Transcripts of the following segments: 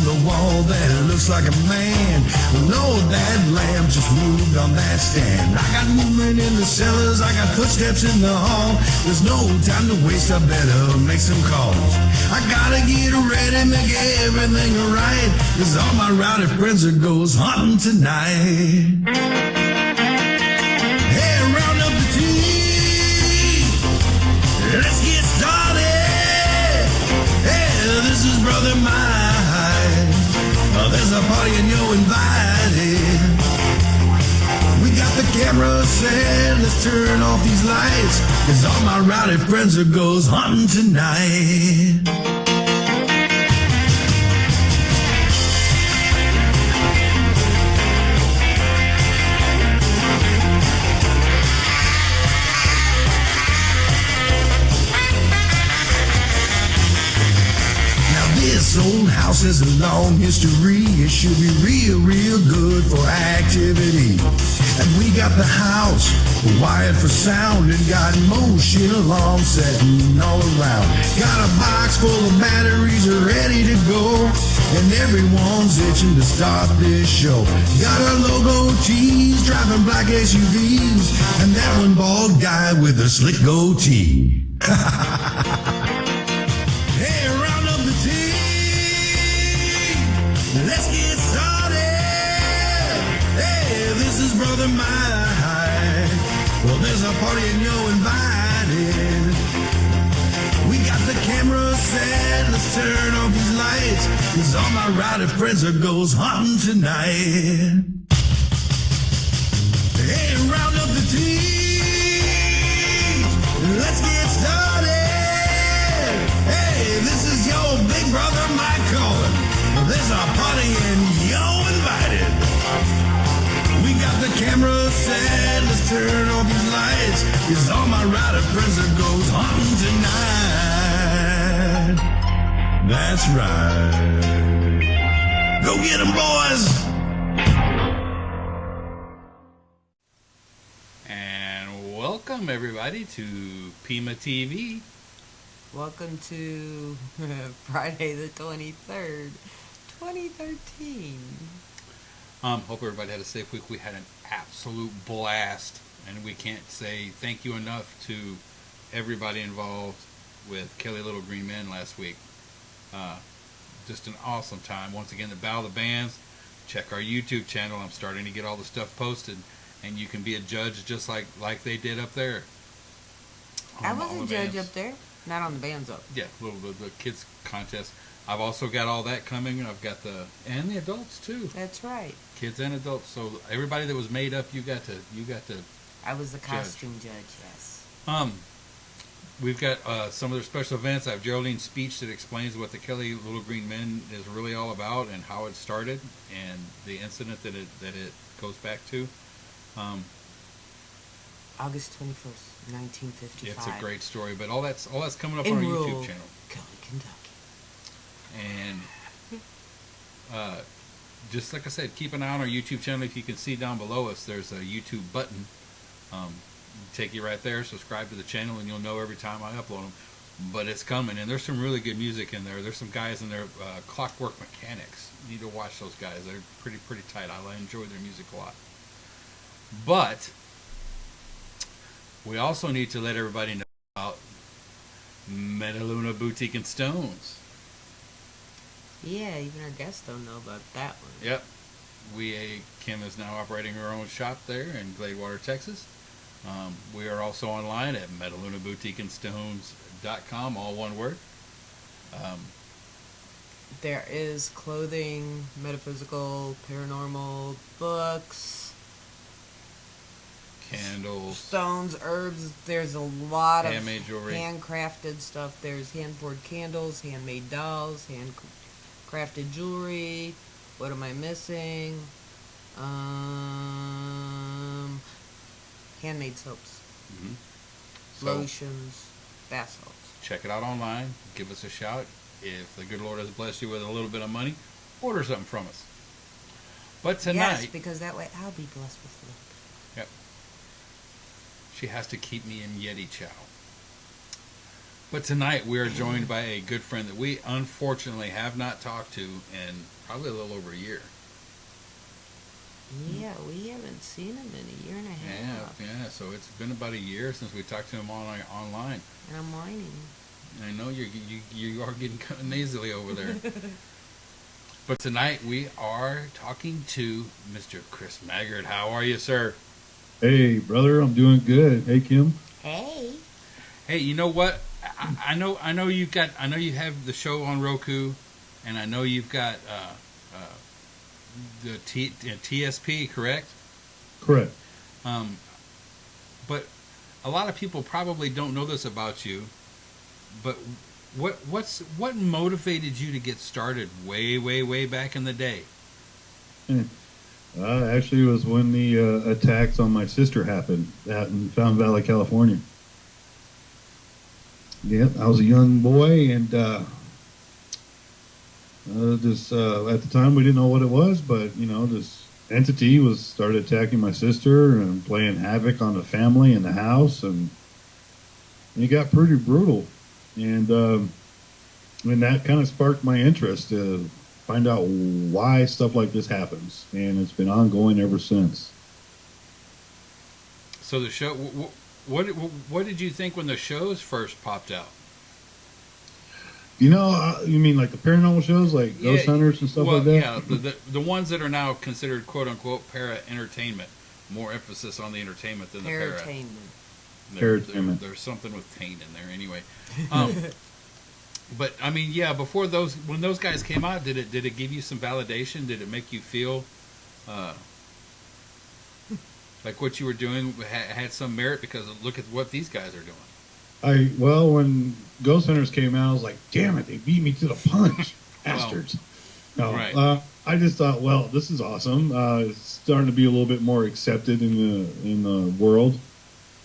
the wall that looks like a man. Lord, that lamp just moved on that stand. I got movement in the cellars, I got footsteps in the hall. There's no time to waste, I better make some calls. I gotta get ready, make everything right, 'cause all my rowdy friends are goes hunting tonight. Hey, round up the team, let's get started. Hey, this is Brother Mike. There's a party and you're invited. We got the camera set, let's turn off these lights, 'cause all my rowdy friends are goes hunting tonight. This old house has a long history. It should be real, real good for activity. And we got the house wired for sound and got motion alarms setting all around. Got a box full of batteries ready to go, and everyone's itching to start this show. Got our logo tees, driving black SUVs, and that one bald guy with a slick goatee. Hey, round up the team. Let's get started. Hey, this is Brother Mike. Well, there's a party and you're invited. We got the camera set, let's turn off these lights, 'cause all my rowdy friends are goes hunting tonight. Hey, round up the team. Let's get started. Hey, this is your big brother Mike calling. There's a party and you're invited. We got the camera set, let's turn off these lights, 'cause all my rowdy friends are goes hunting tonight. That's right. Go get 'em, boys. And welcome everybody to PEMA TV. Welcome to Friday the 23rd, 2013. Hope everybody had a safe week. We had an absolute blast, and we can't say thank you enough to everybody involved with Kelly Little Green Men last week. Just an awesome time. Once again, the Battle of the Bands. Check our YouTube channel. I'm starting to get all the stuff posted, and you can be a judge just like they did up there. I was a judge up there. Not on the bands up. Yeah, the kids contest. I've also got all that coming. I've got and the adults too. That's right. Kids and adults. So everybody that was made up, you got to. I was the costume judge. Yes. We've got some of their special events. I have Geraldine's speech that explains what the Kelly Little Green Men is really all about and how it started and the incident that it goes back to. August 21st, 1955. It's a great story, but all that's coming up on our YouTube channel. Kelly, Kentucky. And just like I said, keep an eye on our YouTube channel. If you can see down below us, there's a YouTube button. Take you right there. Subscribe to the channel, and you'll know every time I upload them. But it's coming, and there's some really good music in there. There's some guys in there, Clockwork Mechanics. You need to watch those guys. They're pretty tight. I enjoy their music a lot. But we also need to let everybody know about Metaluna Boutique and Stones. Yeah, even our guests don't know about that one. Yep. Kim is now operating her own shop there in Gladewater, Texas. We are also online at MetalunaBoutiqueandStones.com, all one word. There is clothing, metaphysical, paranormal, books, candles, stones, herbs. There's a lot of handmade jewelry, handcrafted stuff. There's hand-poured candles, handmade dolls, handcrafted jewelry. What am I missing? Handmade soaps, lotions, bath salts. Check it out online. Give us a shout. If the good Lord has blessed you with a little bit of money, order something from us. But tonight, yes, because that way I'll be blessed with a little bit. Yep. She has to keep me in Yeti chow. But tonight we are joined by a good friend that we unfortunately have not talked to in probably a little over a year. Yeah, we haven't seen him in a year and a half. Yeah. So it's been about a year since we talked to him online. And I'm whining. I know you are getting kind of nasally over there. But tonight we are talking to Mr. Chriss Maggard. How are you, sir? Hey, brother, I'm doing good. Hey, Kim. Hey. Hey, you know what? I know you have the show on ROKU, and I know you've got the TSP, correct? Correct. But a lot of people probably don't know this about you. But what motivated you to get started way back in the day? Actually, it was when the attacks on my sister happened out in Fountain Valley, California. Yep, I was a young boy, and this at the time we didn't know what it was, but this entity started attacking my sister and playing havoc on the family and the house, and it got pretty brutal. And that kind of sparked my interest to find out why stuff like this happens, and it's been ongoing ever since. So the show, what did you think when the shows first popped out? You mean like the paranormal shows, like Ghost Hunters and stuff like that? Yeah, the ones that are now considered quote unquote para entertainment. More emphasis on the entertainment than the para. There's something with taint in there anyway. But I mean, before when those guys came out, did it give you some validation? Did it make you feel like what you were doing had some merit? Because look at what these guys are doing. When Ghost Hunters came out, I was like, damn it, they beat me to the punch, bastards. No, right. I just thought, well, this is awesome. It's starting to be a little bit more accepted in the world.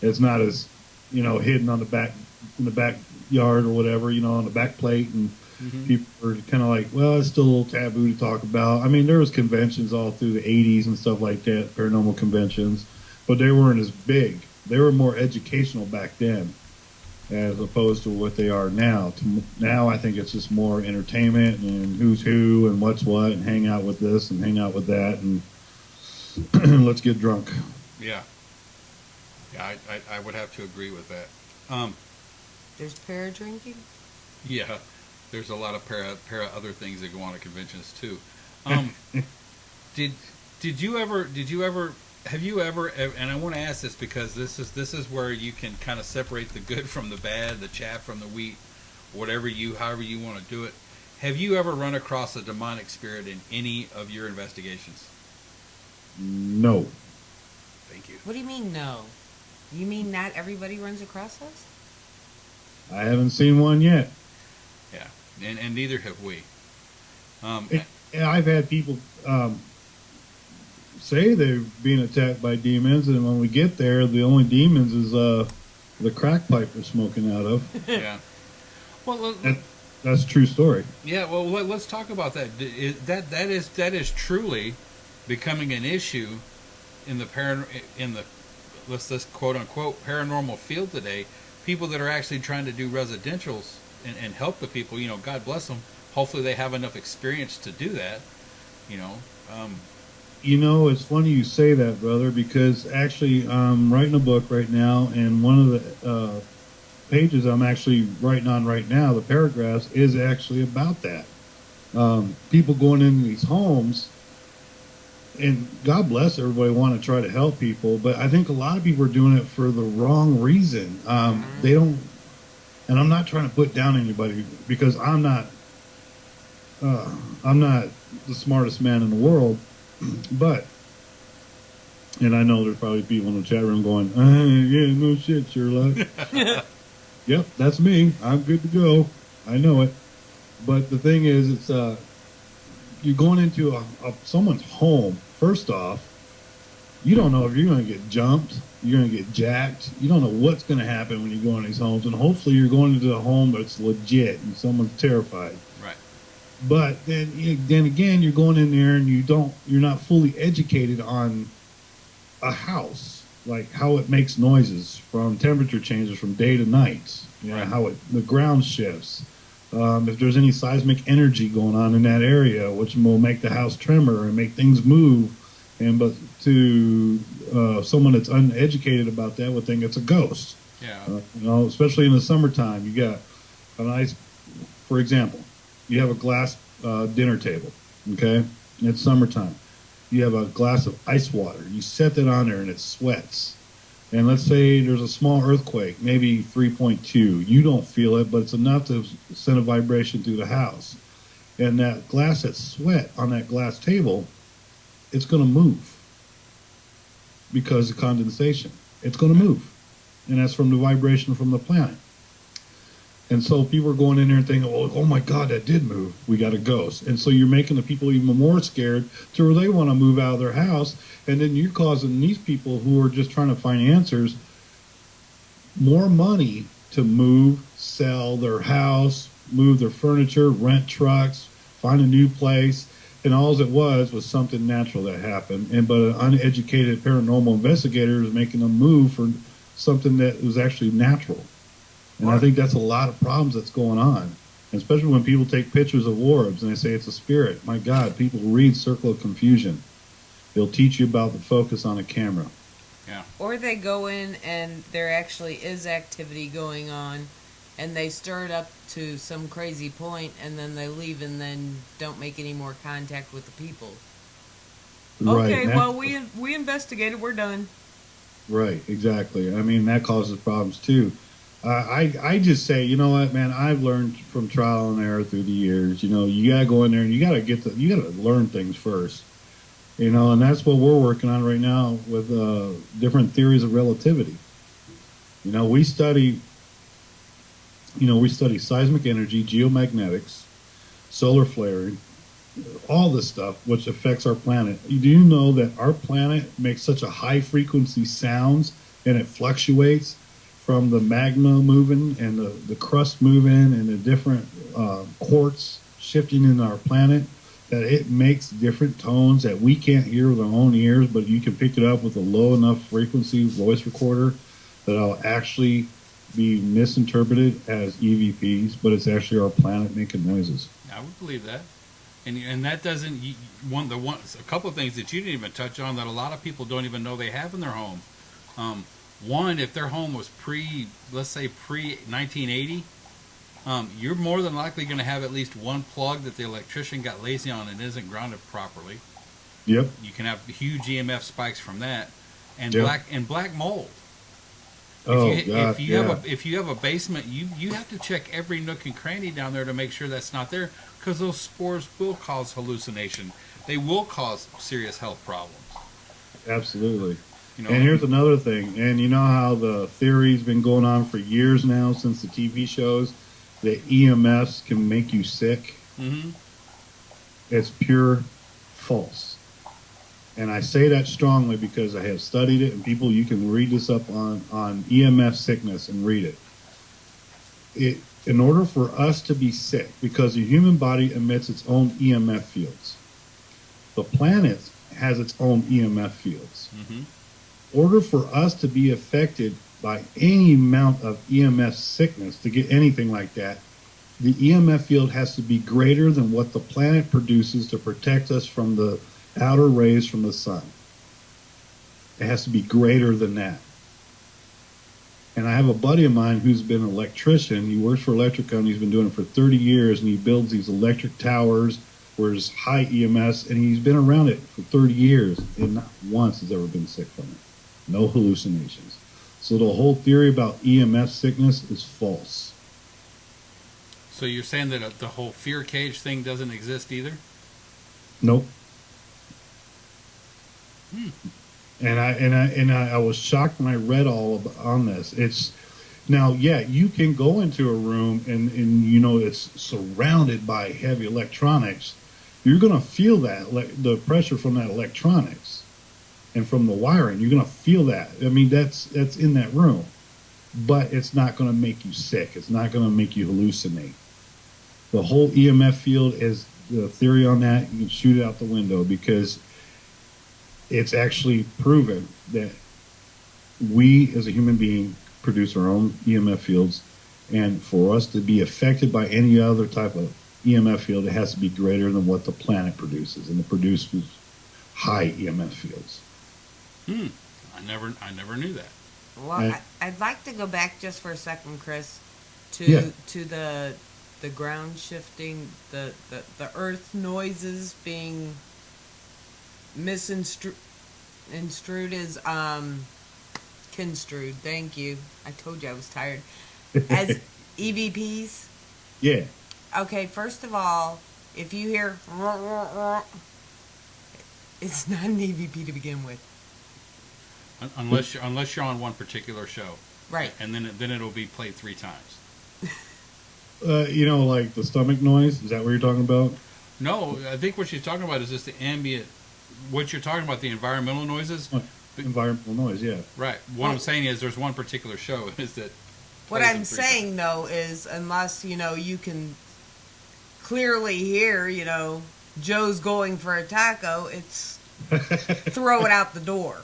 It's not as hidden on in the backyard or whatever, on the back plate, and people are kind of like, well, it's still a little taboo to talk about. I mean, there was conventions all through the 80s and stuff like that, paranormal conventions, but they weren't as big. They were more educational back then, as opposed to what they are now. Now I think it's just more entertainment and who's who and what's what, and hang out with this and hang out with that, and let's get drunk. Yeah. Yeah, I would have to agree with that. There's para drinking? Yeah, there's a lot of para other things that go on at conventions too. Did you ever have you ever, and I want to ask this because this is where you can kind of separate the good from the bad, the chaff from the wheat, however you want to do it. Have you ever run across a demonic spirit in any of your investigations? No. Thank you. What do you mean no? You mean not everybody runs across us? I haven't seen one yet. Yeah, and neither have we. And I've had people say they're being attacked by demons, and when we get there, the only demons is the crack pipe they're smoking out of. Yeah. Well, that's a true story. Yeah. Well, let's talk about that. That is truly becoming an issue in the let's quote unquote paranormal field today. People that are actually trying to do residentials and help the people, God bless them. Hopefully they have enough experience to do that. It's funny you say that, brother, because actually I'm writing a book right now, and one of the pages I'm actually writing on right now, the paragraphs, is actually about that. People going into these homes, and God bless everybody want to try to help people, but I think a lot of people are doing it for the wrong reason. They don't, and I'm not trying to put down anybody because I'm not the smartest man in the world, but, and I know there's probably people in the chat room going, yeah, no shit, Sherlock. Yep, that's me. I'm good to go. I know it. But the thing is, it's you're going into someone's home. First off, you don't know if you're going to get jumped, you're going to get jacked. You don't know what's going to happen when you go in these homes, and hopefully you're going into a home that's legit and someone's terrified. Right. But then again, you're going in there and you're not fully educated on a house. like how it makes noises from temperature changes from day to night. You know, Right. how the ground shifts. If there's any seismic energy going on in that area, which will make the house tremor and make things move. And but to someone that's uneducated about that would think it's a ghost. Yeah. You know, especially in the summertime, you got a nice, for example, you have a glass dinner table. Okay, it's summertime. You have a glass of ice water. You set that on there and it sweats. And let's say there's a small earthquake, maybe 3.2. You don't feel it, but it's enough to send a vibration through the house. And that glass that's sweat on that glass table, it's going to move because of condensation. It's going to move. And that's from the vibration from the planet. And so people are going in there and thinking, oh my God, that did move. We got a ghost. And so you're making the people even more scared to where they want to move out of their house. And then you're causing these people who are just trying to find answers more money to move, sell their house, move their furniture, rent trucks, find a new place. And all it was something natural that happened. But an uneducated paranormal investigator is making them move for something that was actually natural. And I think that's a lot of problems that's going on, especially when people take pictures of orbs and they say it's a spirit. My God, people read Circle of Confusion. They'll teach you about the focus on a camera. Yeah. Or they go in and there actually is activity going on, and they stir it up to some crazy point, and then they leave and then don't make any more contact with the people. Right. Okay, That- well, we investigated. We're done. Right, exactly. I mean, that causes problems too. I just say, you know what, man, I've learned from trial and error through the years. You know, you gotta go in there and you gotta learn things first. You know, and that's what we're working on right now with different theories of relativity. You know, we study seismic energy, geomagnetics, solar flaring, all this stuff which affects our planet. Do you know that our planet makes such a high frequency sounds and it fluctuates from the magma moving and the crust moving and the different quartz shifting in our planet, that it makes different tones that we can't hear with our own ears, but you can pick it up with a low enough frequency voice recorder that it'll actually be misinterpreted as EVPs, but it's actually our planet making noises. I would believe that. And that doesn't a couple of things that you didn't even touch on that a lot of people don't even know they have in their home. One, if their home was pre 1980, you're more than likely going to have at least one plug that the electrician got lazy on and isn't grounded properly. Yep. You can have huge EMF spikes from that, and Yep. black mold. God, If you have a basement, you have to check every nook and cranny down there to make sure that's not there, because those spores will cause hallucination. They will cause serious health problems. Absolutely. You know, And here's another thing, and you know how the theory's been going on for years now since the TV shows that EMFs can make you sick? mm-hmm. It's pure false. And I say that strongly because I have studied it, and people, you can read this up on EMF sickness and read it. In order for us to be sick, because the human body emits its own EMF fields, the planet has its own EMF fields. Mm-hmm. In order for us to be affected by any amount of EMF sickness, to get anything like that, the EMF field has to be greater than what the planet produces to protect us from the outer rays from the sun. It has to be greater than that. And I have a buddy of mine who's been an electrician. He works for electric company. He's been doing it for 30 years, and he builds these electric towers where there's high EMS, and he's been around it for 30 years, and not once has ever been sick from it. No hallucinations. So the whole theory about EMF sickness is false. So you're saying that the whole fear cage thing doesn't exist either? Nope. And I was shocked when I read on this. It's now, yeah, you can go into a room and you know it's surrounded by heavy electronics. You're going to feel that the pressure from that electronics and from the wiring. You're going to feel that. I mean, that's in that room, but it's not going to make you sick. It's not going to make you hallucinate. The whole EMF field is the theory on that. You can shoot it out the window because it's actually proven that we as a human being produce our own EMF fields, and for us to be affected by any other type of EMF field, it has to be greater than what the planet produces, and it produces high EMF fields. I never knew that. Well, I'd like to go back just for a second, Chris, to the ground shifting, the earth noises being construed as construed. Thank you. I told you I was tired. As EVPs. Yeah. Okay, first of all, if you hear, it's not an EVP to begin with. Unless you're on one particular show, Right. And then it'll be played 3 times. Like the stomach noise. Is that what you're talking about? No, I think what she's talking about is just the ambient. What you're talking about, the environmental noises. Environmental noise, yeah. Right. What I'm saying is, there's one particular show is that. What I'm saying though is, unless you can clearly hear, Joe's going for a taco, it's throw it out the door.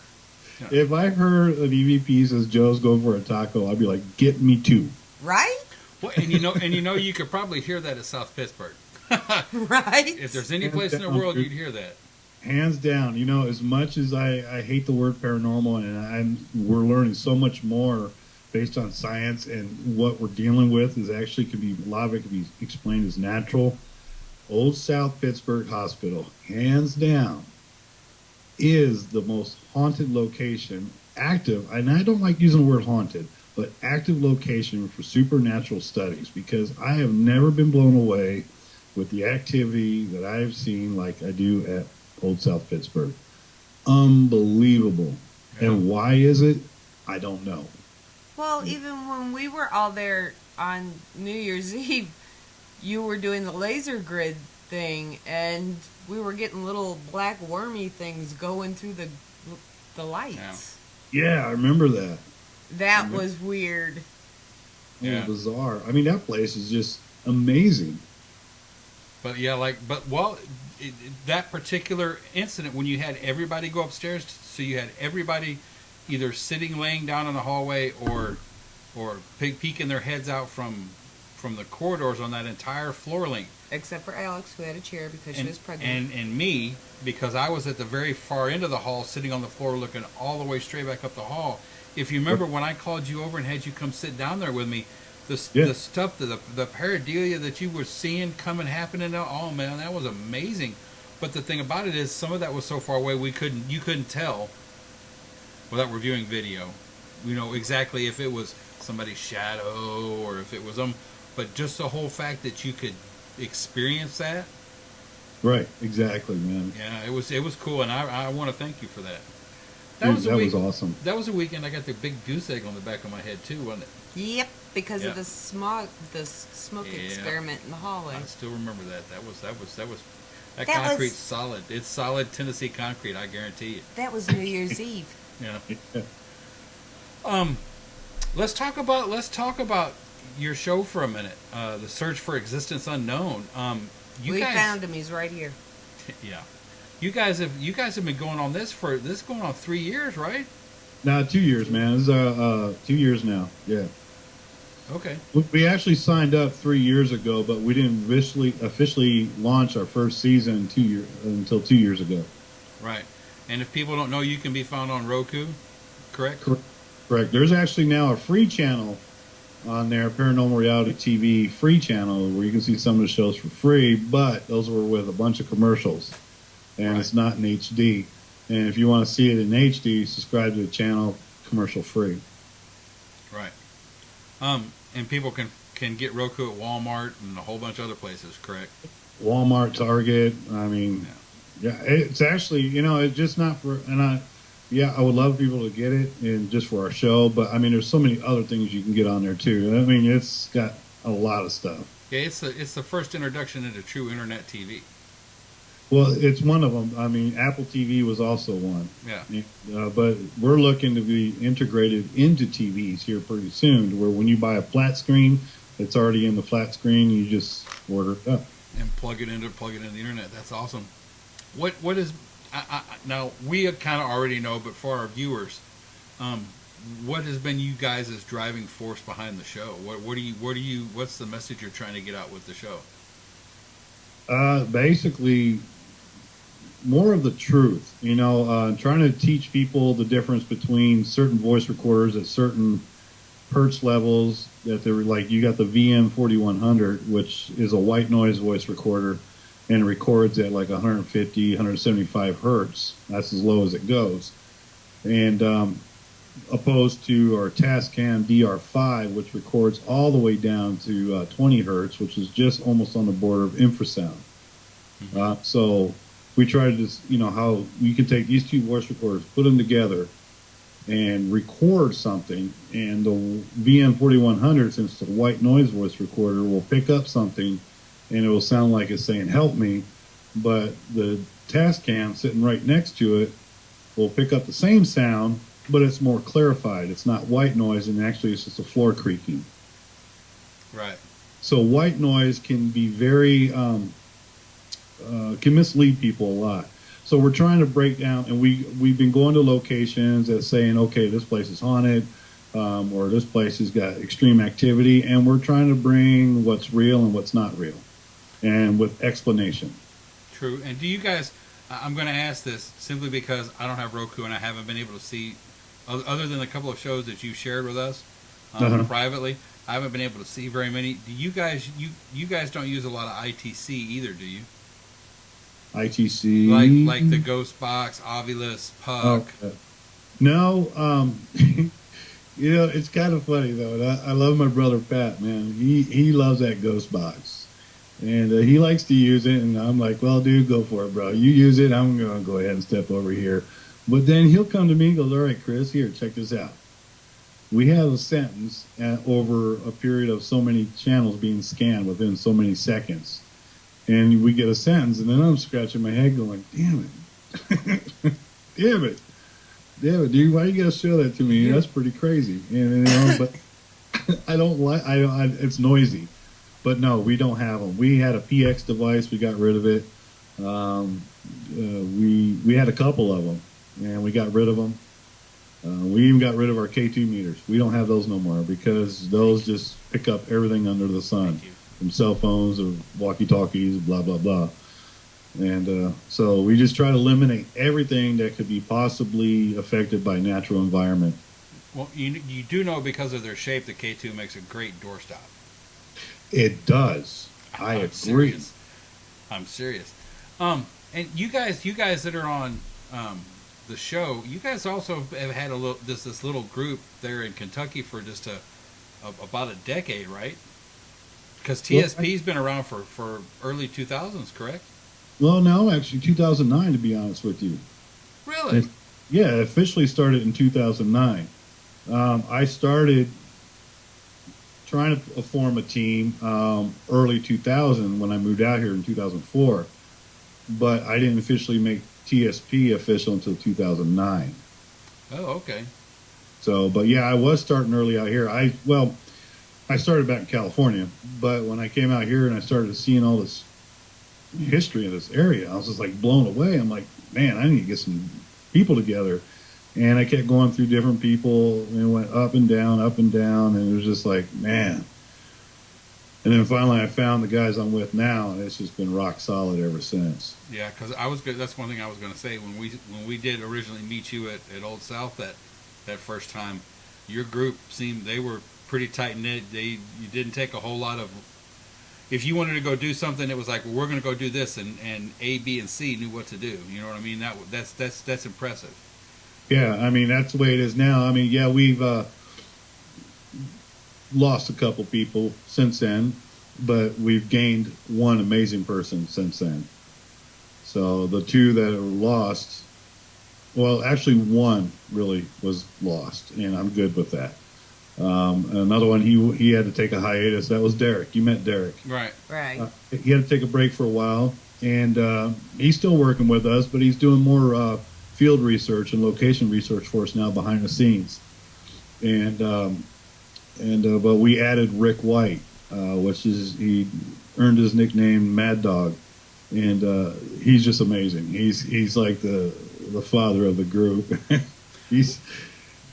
Yeah. If I heard an EVP says Joe's going for a taco, I'd be like, get me 2. Right? Well, and you could probably hear that at South Pittsburgh. Right? If there's any place in the world you'd hear that. Hands down. As much as I hate the word paranormal, and we're learning so much more based on science, and what we're dealing with is actually a lot of it can be explained as natural. Old South Pittsburgh Hospital, hands down, is the most haunted location, active, and I don't like using the word haunted, but active location for supernatural studies, because I have never been blown away with the activity that I've seen like I do at Old South Pittsburgh. Unbelievable. Yeah. And why is it? I don't know. Well, even when we were all there on New Year's Eve, you were doing the laser grid thing, and we were getting little black wormy things going through the lights. Yeah, I remember that. That was weird. Yeah. Bizarre. I mean, that place is just amazing. But yeah, that particular incident when you had everybody go upstairs, so you had everybody either sitting, laying down in the hallway, or peeking their heads out from the corridors on that entire floor length. Except for Alex, who had a chair because she was pregnant. And me, because I was at the very far end of the hall, sitting on the floor looking all the way straight back up the hall. If you remember when I called you over and had you come sit down there with me, the stuff, the pareidolia that you were seeing coming, happening, oh man, that was amazing. But the thing about it is, some of that was so far away you couldn't tell without reviewing video, exactly if it was somebody's shadow or if it was but just the whole fact that you could experience that. Right, exactly, man. Yeah, it was cool, and I want to thank you for that. That was awesome. That was a weekend I got the big goose egg on the back of my head too, wasn't it? Yep, because of the smoke experiment in the hallway. I still remember that. That concrete's solid. It's solid Tennessee concrete, I guarantee you. That was New Year's Eve. Yeah. Let's talk about your show for a minute. The Search for Existence Unknown. We found him. He's right here. Yeah. You guys have been going on going on 3 years, right? No, 2 years, man. It's 2 years now. Yeah. Okay. We actually signed up 3 years ago, but we didn't officially launch our first season until 2 years ago. Right. And if people don't know, you can be found on ROKU, correct? Correct. There's actually now a free channel on there, Paranormal Reality TV free channel, where you can see some of the shows for free, but those were with a bunch of commercials, and It's not in HD. And if you want to see it in HD, subscribe to the channel, commercial free. Right. And people can get Roku at Walmart and a whole bunch of other places, correct? Walmart, Target. I mean, yeah, it's actually, it's just not for, I would love people to get it and just for our show, but I mean, there's so many other things you can get on there too. I mean, it's got a lot of stuff. Yeah, it's the first introduction into true internet TV. Well, it's one of them. I mean, Apple TV was also one. Yeah. But we're looking to be integrated into TVs here pretty soon, to where when you buy a flat screen, it's already in the flat screen. You just order it up and plug it into the internet. That's awesome. What is now we kind of already know, but for our viewers, what has been you guys' driving force behind the show? What's the message you're trying to get out with the show? Basically, more of the truth. Trying to teach people the difference between certain voice recorders at certain hertz levels. That they're like, you got the VM 4100, which is a white noise voice recorder, and it records at like 150, 175 hertz. That's as low as it goes. And opposed to our Tascam DR5, which records all the way down to 20 hertz, which is just almost on the border of infrasound. So we try to just, how you can take these two voice recorders, put them together, and record something. And the VM4100, since it's a white noise voice recorder, will pick up something, and it will sound like it's saying, "Help me." But the Tascam sitting right next to it will pick up the same sound, but it's more clarified. It's not white noise, and actually it's just a floor creaking. Right. So white noise can be very, can mislead people a lot. So we're trying to break down, and we've been going to locations that's saying, okay, this place is haunted, or this place has got extreme activity, and we're trying to bring what's real and what's not real, and with explanation. True. And do you guys, I'm going to ask this simply because I don't have Roku and I haven't been able to see, other than a couple of shows that you shared with us privately, I haven't been able to see very many. Do you guys, you guys don't use a lot of ITC either, do you? ITC? Like the Ghost Box, Ovilus, Puck. Okay. No, it's kind of funny though. I love my brother Pat, man. He loves that Ghost Box, and he likes to use it. And I'm like, well, dude, go for it, bro. You use it. I'm gonna go ahead and step over here. But then he'll come to me and goes, "All right, Chris, here, check this out. We have a sentence over a period of so many channels being scanned within so many seconds." And we get a sentence, and then I'm scratching my head going, damn it. Damn it, dude, why you gotta show that to me? That's pretty crazy. And but I don't like, it's noisy. But no, we don't have them. We had a PX device, we got rid of it. We had a couple of them, and we got rid of them. We even got rid of our K2 meters. We don't have those no more because those just pick up everything under the sun. From cell phones or walkie-talkies, blah, blah, blah. And so we just try to eliminate everything that could be possibly affected by natural environment. Well, you do know because of their shape, the K2 makes a great doorstop. It does. I agree. I'm serious. And you guys that are on the show, you guys also have had this little group there in Kentucky for just about a decade, right? Because TSP's been around for early 2000s, correct? Well, no, actually 2009, to be honest with you. Really? Yeah, it officially started in 2009. I started trying to form a team early 2000 when I moved out here in 2004, but I didn't officially make TSP official until 2009. Oh, okay. So, but yeah, I was starting early out here. I started back in California, but when I came out here and I started seeing all this history in this area, I was just like blown away. I'm like, man, I need to get some people together. And I kept going through different people, and it went up and down, and it was just like, man. And then finally I found the guys I'm with now, and it's just been rock solid ever since. Yeah, because that's one thing I was going to say. When we did originally meet you at Old South that first time, your group seemed, they were pretty tight-knit. You didn't take a whole lot of, if you wanted to go do something, it was like, well, we're going to go do this, and A, B, and C knew what to do. You know what I mean? That's impressive. Yeah, I mean, that's the way it is now. I mean, yeah, we've lost a couple people since then, but we've gained one amazing person since then. So the two that are lost, well, actually one really was lost, and I'm good with that. Another one, he had to take a hiatus. That was Derek. You met Derek. Right. He had to take a break for a while, and he's still working with us, but he's doing more field research and location research for us now behind the scenes. But we added Rick White, which is, he earned his nickname Mad Dog, and he's just amazing. He's like the father of the group.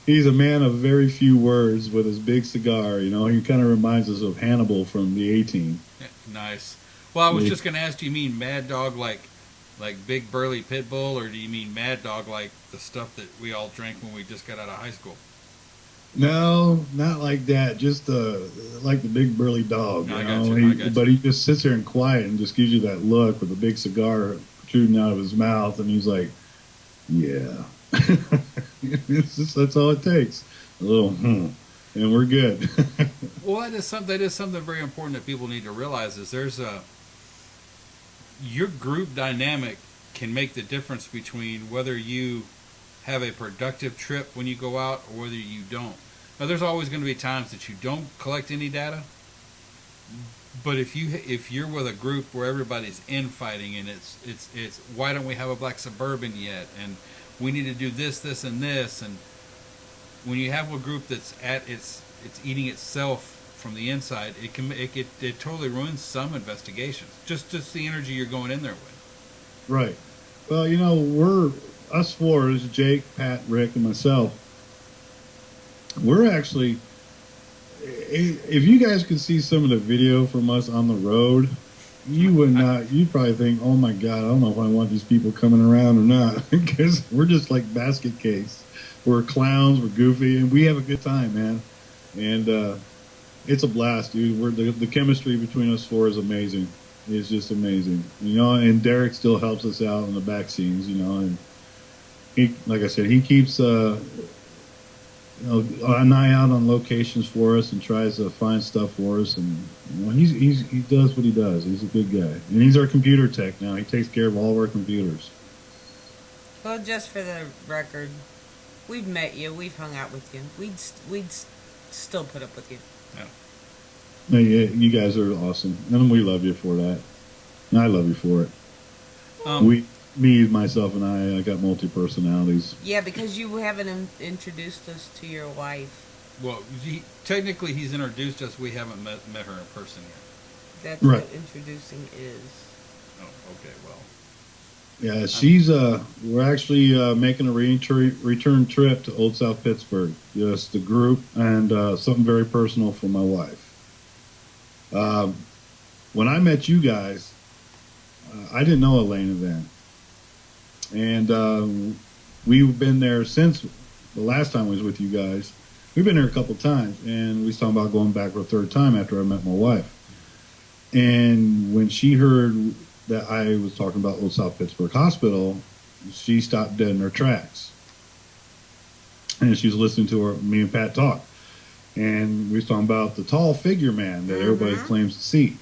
He's a man of very few words with his big cigar. You know, he kind of reminds us of Hannibal from the A-Team. Nice. Well, I was just going to ask, do you mean Mad Dog like big burly pit bull, or do you mean Mad Dog like the stuff that we all drank when we just got out of high school? No, not like that. Just like the big burly dog. No, You I got know? you. I got you. But he just sits there and quiet and just gives you that look with a big cigar protruding out of his mouth, and he's like, "Yeah." That's all it takes. A little, and we're good. Well, that is something very important that people need to realize is your group dynamic can make the difference between whether you have a productive trip when you go out or whether you don't. Now, there's always going to be times that you don't collect any data, but if you're with a group where everybody's infighting and it's why don't we have a black Suburban yet, and we need to do this, and this, and when you have a group that's it's eating itself from the inside, it totally ruins some investigations. Just the energy you're going in there with. Right. Well, you know, us four is Jake, Pat, Rick, and myself. We're actually, if you guys could see some of the video from us on the road, you'd probably think, oh my God, I don't know if I want these people coming around or not, because we're just like basket case. We're clowns, we're goofy, and we have a good time, man. And it's a blast, dude. The chemistry between us four is amazing. It's just amazing, you know. And Derek still helps us out in the back scenes, you know. And he, like I said, he keeps an eye out on locations for us and tries to find stuff for us. And you know, he does what he does. He's a good guy, and he's our computer tech now. He takes care of all of our computers. Well, just for the record, we've met you, we've hung out with you. We'd still put up with you. Yeah. No, yeah, you guys are awesome, and we love you for that. And I love you for it. Myself, and I got multi-personalities. Yeah, because you haven't introduced us to your wife. Well, technically he's introduced us. We haven't met her in person yet. That's right. what introducing is. Oh, okay, well. Yeah, she's we're actually making a return trip to Old South Pittsburgh. Just the group and something very personal for my wife. When I met you guys, I didn't know Elena then. And we've been there since the last time I was with you guys. We've been there a couple times, and we was talking about going back for a third time after I met my wife. And when she heard that I was talking about Old South Pittsburgh Hospital, she stopped dead in her tracks. And she was listening to me and Pat talk. And we was talking about the tall figure man that everybody claims to see.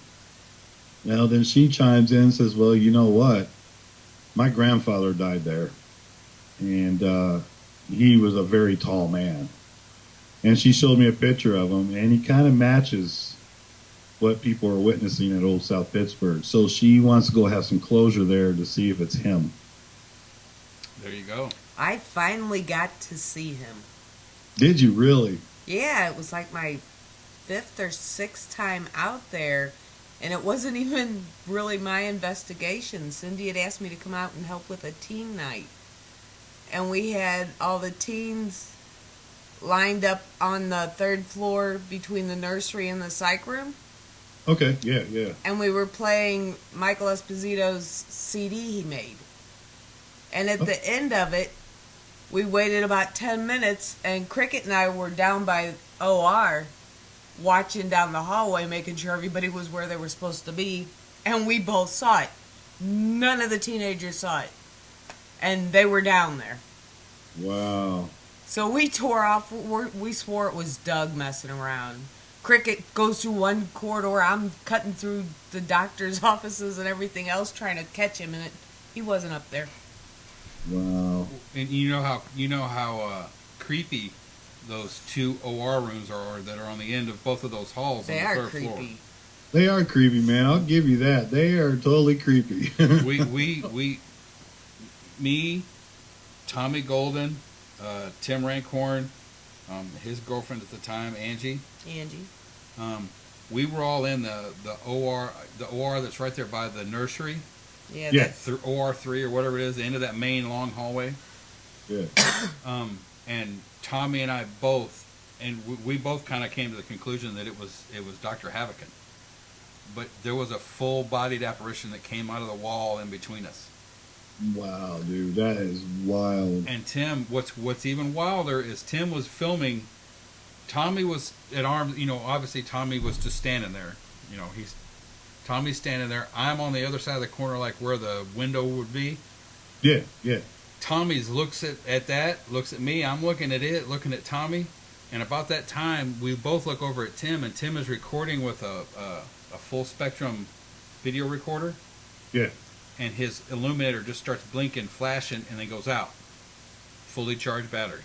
Now, then she chimes in and says, well, you know what? My grandfather died there. And he was a very tall man. And she showed me a picture of him, and he kind of matches what people are witnessing at Old South Pittsburgh. So she wants to go have some closure there to see if it's him. There you go. I finally got to see him. Did you really? Yeah, it was like my 5th or 6th time out there, and it wasn't even really my investigation. Cindy had asked me to come out and help with a teen night, and we had all the teens lined up on the 3rd floor between the nursery and the psych room. Okay, yeah. And we were playing Michael Esposito's CD he made. And at the end of it, we waited about 10 minutes, and Cricket and I were down by OR watching down the hallway, making sure everybody was where they were supposed to be. And we both saw it. None of the teenagers saw it. And they were down there. Wow. So we tore off. We swore it was Doug messing around. Cricket goes through one corridor. I'm cutting through the doctor's offices and everything else trying to catch him, and he wasn't up there. Wow. And you know how creepy those 2 OR rooms are that are on the end of both of those halls They on are the 3rd creepy. floor. They are creepy, man. I'll give you that. They are totally creepy. Me, Tommy Golden, Tim Rankhorn, his girlfriend at the time, Angie. We were all in the OR that's right there by the nursery. Yeah, Yeah. that's OR 3 or whatever it is, the end of that main long hallway. Yeah. and Tommy and I both, and we both kind of came to the conclusion that it was Dr. Havocan. But there was a full-bodied apparition that came out of the wall in between us. Wow, dude, that is wild. And Tim, what's even wilder is Tim was filming. Tommy was at arms. Obviously Tommy was just standing there. Tommy's standing there. I'm on the other side of the corner, like where the window would be. Yeah, yeah. Tommy's looks at that, looks at me. I'm looking at it, looking at Tommy. And about that time, we both look over at Tim, and Tim is recording with a full spectrum video recorder. Yeah. And his illuminator just starts blinking, flashing, and then goes out. Fully charged battery.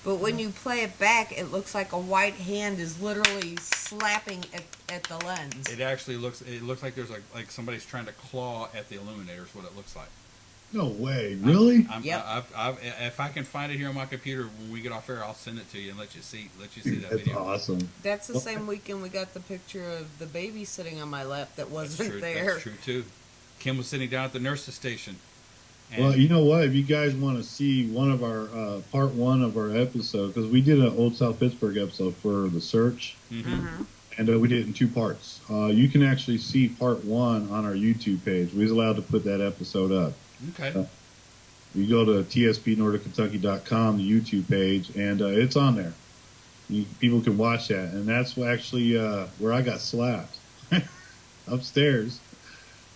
But when you play it back, it looks like a white hand is literally slapping at the lens. It actually looks like there's like somebody's trying to claw at the illuminator is what it looks like. No way, really? Yep. If I can find it here on my computer when we get off air, I'll send it to you and let you see that That's video. awesome. That's the same weekend we got the picture of the baby sitting on my lap that wasn't there. That's true too. Kim was sitting down at the nurse's station. Well, you know what? If you guys want to see one of our part one of our episode, because we did an Old South Pittsburgh episode for The Search, and we did it in 2 parts. You can actually see part 1 on our YouTube page. We was allowed to put that episode up. Okay. You go to tspnorthernkentucky.com, the YouTube page, and it's on there. People can watch that, and that's actually where I got slapped upstairs.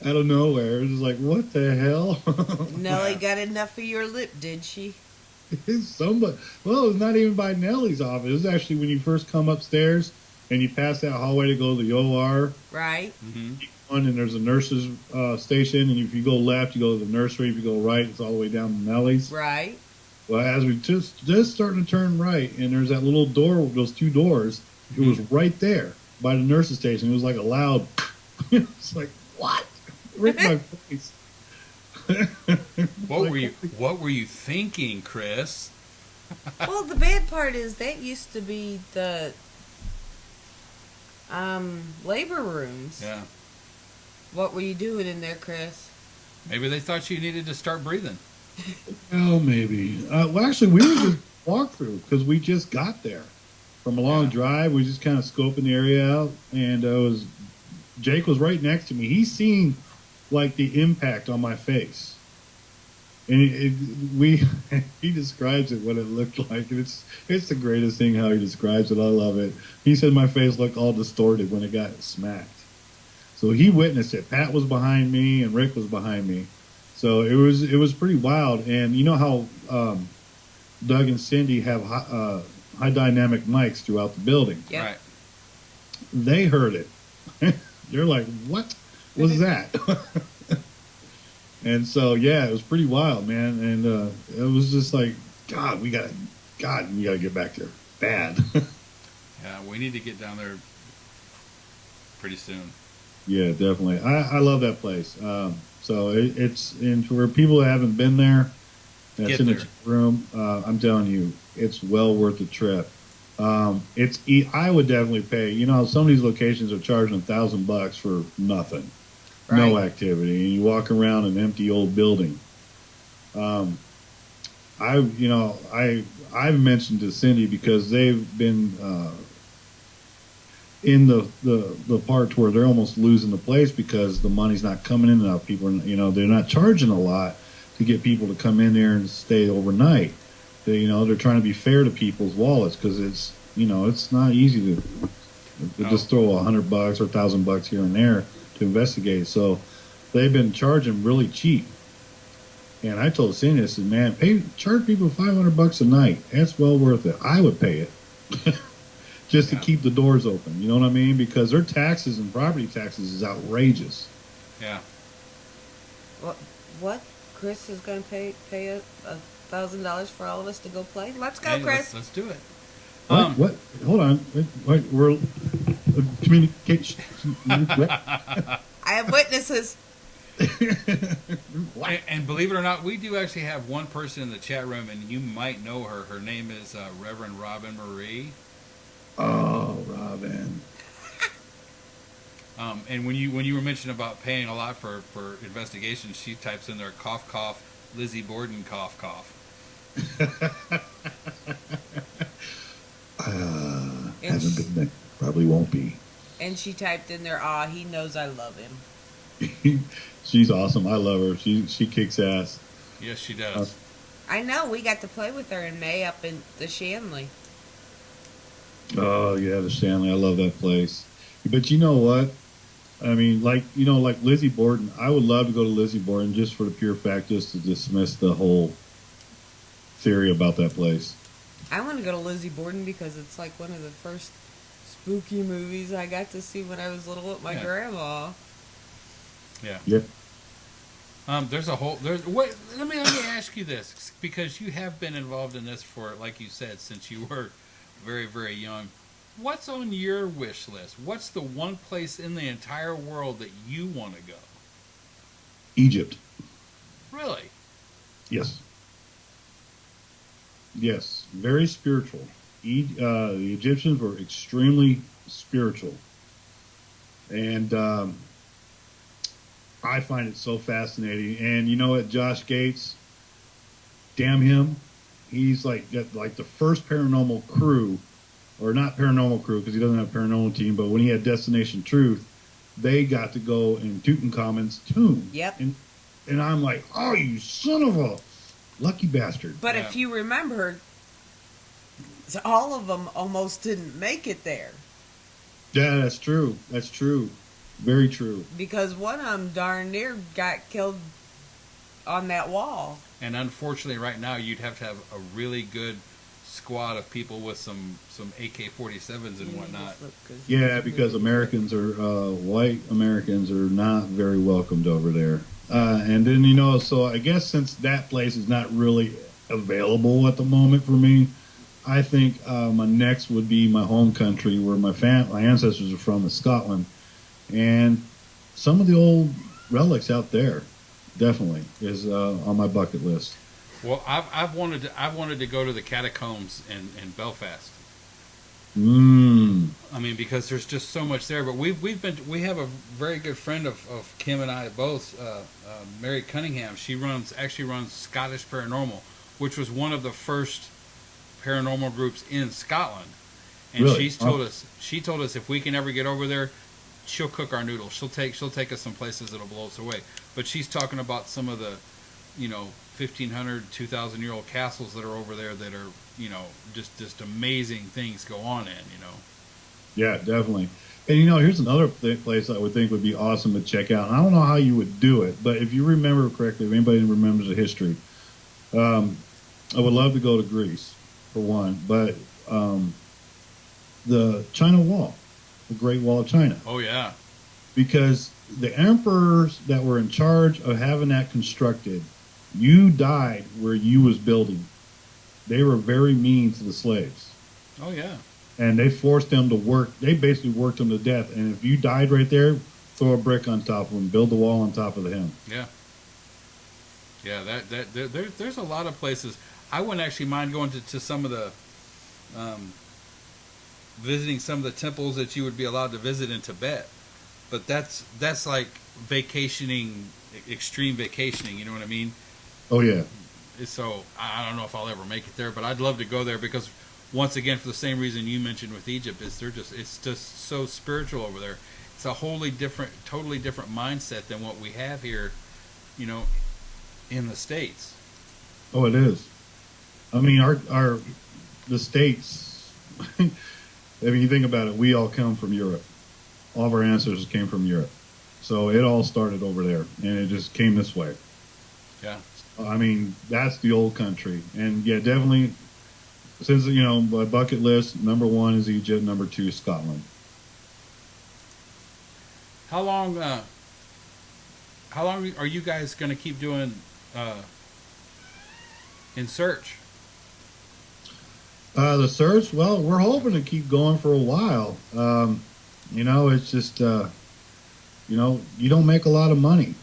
Out of nowhere, it was like, what the hell? Nellie got enough of your lip, did she? Somebody. Well, it's not even by Nellie's office. It was actually when you first come upstairs and you pass that hallway to go to the OR. Right. And there's a nurse's station, and if you go left, you go to the nursery. If you go right, it's all the way down to Nellie's. Right. Well, as we just starting to turn right, and there's that little door, those 2 doors. It was right there by the nurse's station. It was like a loud. It's like, what? Right in my face. What were you thinking, Chris? Well, the bad part is that used to be the labor rooms. Yeah. What were you doing in there, Chris? Maybe they thought you needed to start breathing. Oh, maybe. Well, actually, we were just walk through because we just got there from a long drive. We just kind of scoping the area out, and Jake was right next to me. He's seen like the impact on my face, and he describes it what it looked like, and it's the greatest thing how he describes it. I love it. He said my face looked all distorted when it got smacked. So he witnessed it. Pat was behind me, and Rick was behind me. So it was pretty wild. And you know how Doug and Cindy have high dynamic mics throughout the building. Yep. Right. They heard it. They're like, what was that? And so, yeah, it was pretty wild, man. And it was just like, God, we gotta get back there bad. Yeah, we need to get down there pretty soon. Yeah, definitely. I love that place. So it's, and for people that haven't been there, that's Get in the there. room. I'm telling you, it's well worth the trip. I would definitely pay. You know, some of these locations are charging $1,000 for nothing, no activity, and you walk around an empty old building. I've mentioned to Cindy because they've been in the part where they're almost losing the place because the money's not coming in enough. People are, they're not charging a lot to get people to come in there and stay overnight. They're trying to be fair to people's wallets because it's not easy to just throw $100 or $1,000 here and there to investigate. So they've been charging really cheap. And I told Cindy, I said, man, charge people $500 a night. That's well worth it. I would pay it just to keep the doors open. You know what I mean? Because their taxes and property taxes is outrageous. Yeah. What? Chris is going to pay $1,000 for all of us to go play? Let's go, Hey, Chris. let's do it. What? Hold on. Wait, we're communication. I have witnesses. And believe it or not, we do actually have one person in the chat room, and you might know her. Her name is Reverend Robin Marie. Oh, Robin. And when you were mentioning about paying a lot for investigations, she types in there, cough, cough, Lizzie Borden, cough, cough. Probably won't be. And she typed in there, he knows I love him. She's awesome. I love her. She kicks ass. Yes, she does. I know. We got to play with her in May up in the Shanley. Oh yeah, the Shanley. I love that place. But you know what? I mean, like Lizzie Borden. I would love to go to Lizzie Borden just for the pure fact, just to dismiss the whole theory about that place. I want to go to Lizzie Borden because it's like one of the first spooky movies I got to see when I was little with my grandma. Yeah. Yep. Let me ask you this, because you have been involved in this for, like you said, since you were very, very young. What's on your wish list? What's the one place in the entire world that you want to go? Egypt. Really? Yes. Yes. Very spiritual. The Egyptians were extremely spiritual. And I find it so fascinating. And you know what, Josh Gates, damn him, he's like the first paranormal crew, or not paranormal crew because he doesn't have a paranormal team, but when he had Destination Truth, they got to go in Tutankhamun's tomb. Yep. And I'm like, oh, you son of a lucky bastard. But if you remember, all of them almost didn't make it there. Yeah, that's true. That's true. Very true. Because one of them darn near got killed on that wall. And unfortunately, right now, you'd have to have a really good squad of people with some AK-47s and whatnot. Yeah, because Americans are white Americans are not very welcomed over there. And then so I guess since that place is not really available at the moment for me, I think my next would be my home country, where my ancestors are from, is Scotland, and some of the old relics out there definitely is on my bucket list. Well, I've wanted to go to the catacombs in Belfast. I mean, because there's just so much there. But we have a very good friend of Kim and I both, Mary Cunningham. She actually runs Scottish Paranormal, which was one of the first paranormal groups in Scotland. And really? She told us if we can ever get over there, she'll cook our noodles. She'll take us some places that'll blow us away. But she's talking about some of the 1,500, 2,000-year-old castles that are over there that are, just amazing things go on in, Yeah, definitely. And, here's another place I would think would be awesome to check out. And I don't know how you would do it, but if you remember correctly, if anybody remembers the history, I would love to go to Greece, for one. But the China Wall, the Great Wall of China. Oh, yeah. Because the emperors that were in charge of having that constructed, you died where you was building. They were very mean to the slaves. Oh, yeah. And they forced them to work. They basically worked them to death. And if you died right there, throw a brick on top of them, build the wall on top of him. Yeah. Yeah, there's a lot of places. I wouldn't actually mind going to some of the, visiting some of the temples that you would be allowed to visit in Tibet. But that's like vacationing, extreme vacationing, you know what I mean? Oh, yeah. So I don't know if I'll ever make it there, but I'd love to go there because, once again, for the same reason you mentioned with Egypt, it's just so spiritual over there. It's a totally different mindset than what we have here, in the States. Oh, it is. I mean, the States, I mean, you think about it, we all come from Europe. All of our ancestors came from Europe. So it all started over there, and it just came this way. Yeah. I mean, that's the old country. And, yeah, definitely, since, my bucket list, number 1 is Egypt, number 2 is Scotland. How long are you guys going to keep doing In Search? The search, well, we're hoping to keep going for a while. It's just, you don't make a lot of money.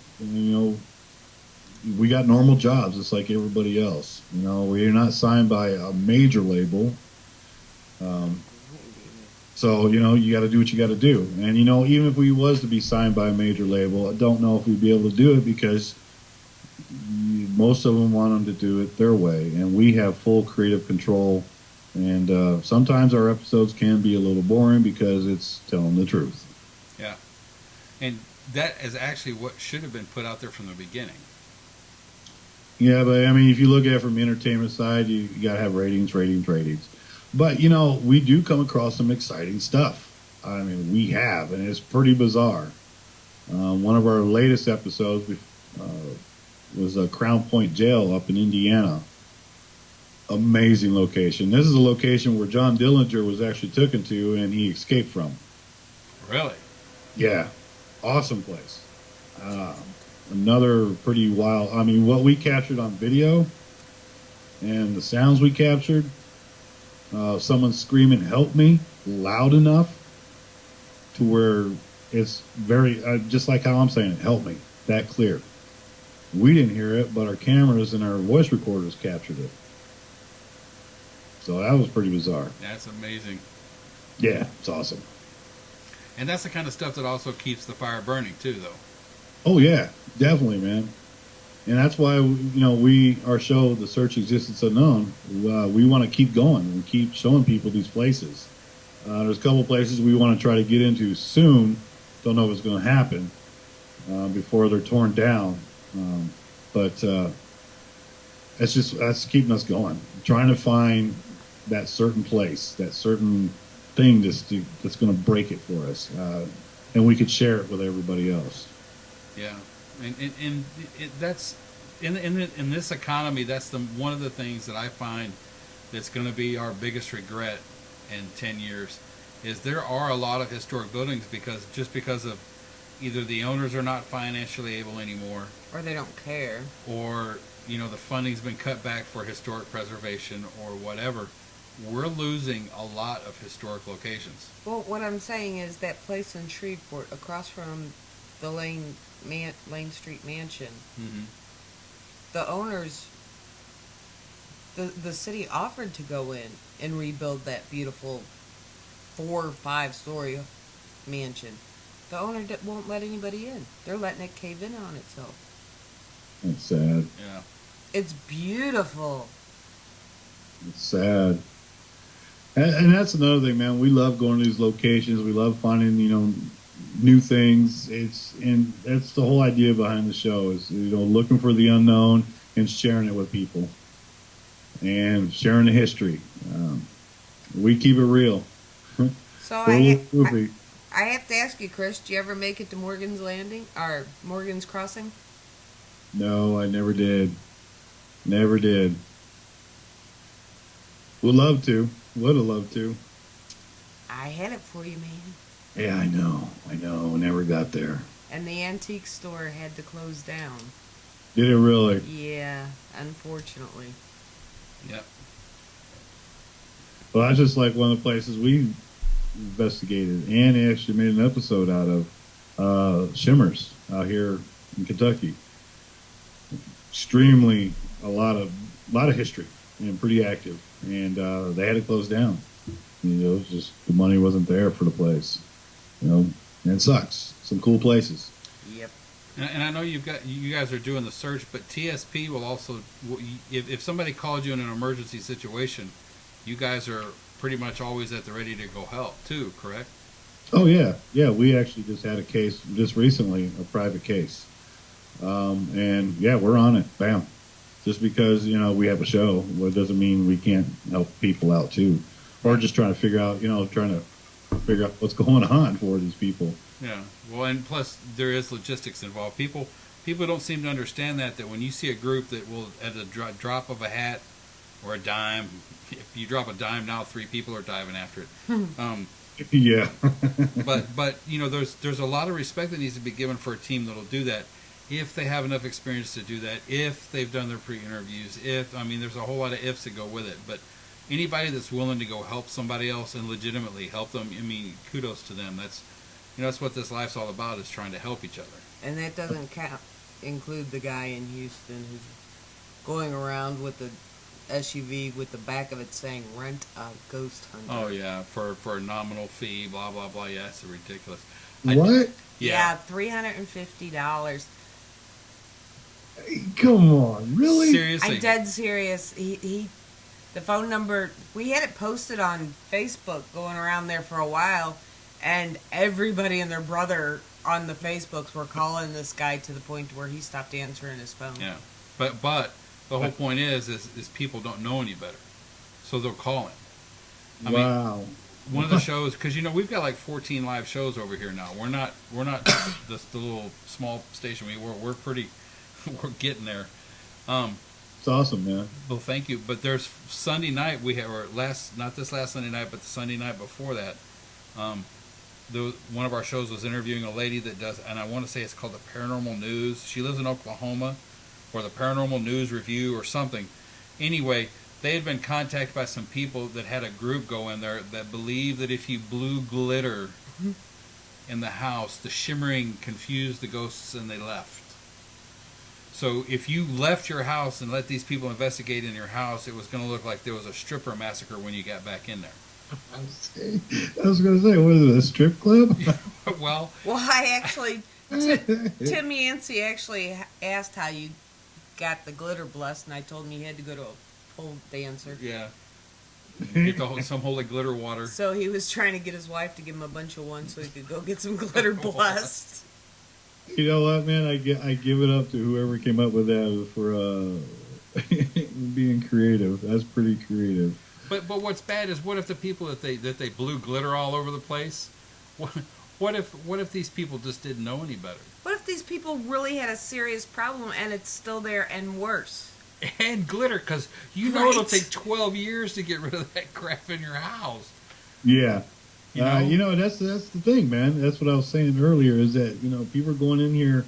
We got normal jobs just like everybody else. We're not signed by a major label. So, you got to do what you got to do. And, even if we was to be signed by a major label, I don't know if we'd be able to do it because most of them want them to do it their way. And we have full creative control And sometimes our episodes can be a little boring because it's telling the truth. Yeah. And that is actually what should have been put out there from the beginning. Yeah, but I mean, if you look at it from the entertainment side, you got to have ratings. But, you know, we do come across some exciting stuff. I mean, we have, and it's pretty bizarre. One of our latest episodes was Crown Point Jail up in Indiana. Amazing location. This is a location where John Dillinger was actually taken to and he escaped from. Really? Yeah. Awesome place. Another pretty wild. I mean, what we captured on video and the sounds we captured, someone screaming, "Help me," loud enough to where it's very, just like how I'm saying it, "Help me," that clear. We didn't hear it, but our cameras and our voice recorders captured it. So that was pretty bizarre. That's amazing. Yeah, it's awesome. And that's the kind of stuff that also keeps the fire burning too, though. Oh yeah, definitely, man. And that's why, you know, our show, The Search Existence Unknown, we want to keep going and keep showing people these places. There's a couple places we want to try to get into soon. Don't know if it's going to happen before they're torn down. But that's keeping us going. Trying to find that certain place, that certain thing that's going to break it for us, and we could share it with everybody else. Yeah, and that's in this economy. That's one of the things that I find that's going to be our biggest regret in 10 years is there are a lot of historic buildings because of either the owners are not financially able anymore, Or they don't care. or the funding's been cut back for historic preservation or whatever. We're losing a lot of historic locations. Well, what I'm saying is that place in Shreveport, across from the Lane Street Mansion, Mm-hmm. the owners, the city offered to go in and rebuild that beautiful 4 or 5 story mansion. The owner won't let anybody in. They're letting it cave in on itself. It's sad. Yeah. It's beautiful. It's sad. And that's another thing, man. We love going to these locations. We love finding, new things. And that's the whole idea behind the show is, looking for the unknown and sharing it with people and sharing the history. We keep it real. So I I have to ask you, Chris, do you ever make it to Morgan's Landing or Morgan's Crossing? No, I never did. Never did. Would love to. Would have loved to. I had it for you, man. Yeah, I know. Never got there. And the antique store had to close down. Did it really? Yeah, unfortunately. Yep. Well, that's just like one of the places we investigated and actually made an episode out of. Shimmers out here in Kentucky. Extremely a lot of history and pretty active, and they had to close down. It's just the money wasn't there for the place. And it sucks. Some cool places. Yep. And I know you guys are doing the search, but TSP will also, if somebody called you in an emergency situation, you guys are pretty much always at the ready to go help too, correct? Oh yeah. We actually just had a case just recently, a private case, and yeah, we're on it. Bam. Just because we have a show, well, it doesn't mean we can't help people out too, or just trying to figure out what's going on for these people. Yeah. Well, and plus there is logistics involved. People don't seem to understand that when you see a group that will, at a drop of a hat or a dime, if you drop a dime now, 3 people are diving after it. Yeah. but there's a lot of respect that needs to be given for a team that'll do that if they have enough experience to do that, if they've done their pre-interviews, there's a whole lot of ifs that go with it. But anybody that's willing to go help somebody else and legitimately help them, kudos to them. That's what this life's all about, is trying to help each other. And that doesn't include the guy in Houston who's going around with the SUV with the back of it saying "Rent a Ghost Hunter." Oh yeah, for a nominal fee, blah blah blah. Yeah, it's ridiculous. What? Yeah, $350. Come on, really? Seriously. I'm dead serious. The phone number, we had it posted on Facebook going around there for a while, and everybody and their brother on the Facebooks were calling this guy to the point where he stopped answering his phone. Yeah, but the whole point is people don't know any better, so they'll call him. I mean, one of the shows, because we've got like 14 live shows over here now. We're not the little small station. We're getting there. It's awesome, man. Well, thank you. But there's Sunday night not this last Sunday night, but the Sunday night before that. One of our shows was interviewing a lady that does, and I want to say it's called the Paranormal News. She lives in Oklahoma, or the Paranormal News Review or something. Anyway, they had been contacted by some people that had a group go in there that believed that if you blew glitter in the house, the shimmering confused the ghosts and they left. So if you left your house and let these people investigate in your house, it was going to look like there was a stripper massacre when you got back in there. I was going to say, what is it, a strip club? Well, I actually, Tim Yancey actually asked how you got the glitter blessed, and I told him you had to go to a pole dancer. yeah. Get some holy glitter water. So he was trying to get his wife to give him a bunch of ones so he could go get some glitter blessed. You know what, man? I give it up to whoever came up with that for being creative. That's pretty creative. But what's bad is what if the people that they blew glitter all over the place? What if these people just didn't know any better? What if these people really had a serious problem and it's still there and worse? And glitter, because it'll take 12 years to get rid of that crap in your house. Yeah. That's the thing, man. That's what I was saying earlier, is that, people are going in here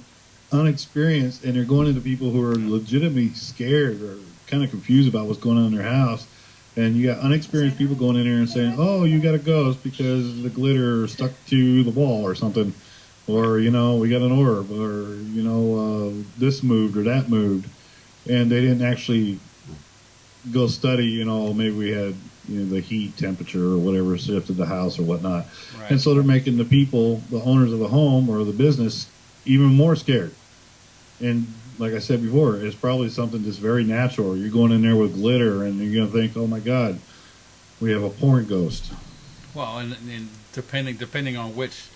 unexperienced, and they're going into people who are legitimately scared or kind of confused about what's going on in their house. And you got unexperienced people going in here and saying, oh, you got a ghost because the glitter stuck to the wall or something. Or, we got an orb, or, this moved or that moved. And they didn't actually go study, maybe we had the heat temperature or whatever shifted the house or whatnot. Right. And so they're making the people, the owners of the home or the business, even more scared. And like I said before, it's probably something that's very natural. You're going in there with glitter and you're going to think, oh my God, we have a porn ghost. Well, and depending on which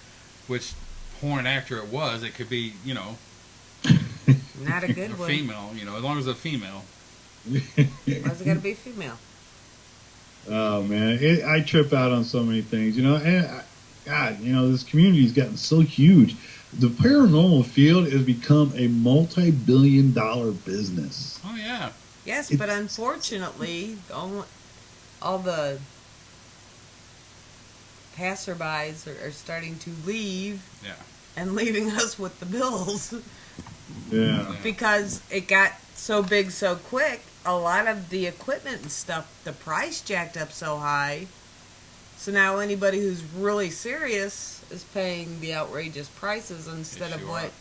porn actor it was, it could be, Not a good a one. female, as long as it's a female. Why's it got to be female? Oh man, I trip out on so many things, and God, this community's gotten so huge. The paranormal field has become a multi-billion-dollar business. Oh yeah. Yes, but unfortunately, all the passerbys are starting to leave. Yeah. And leaving us with the bills. Yeah. Because it got so big so quick, a lot of the equipment and stuff, the price jacked up so high. So now anybody who's really serious is paying the outrageous prices instead of what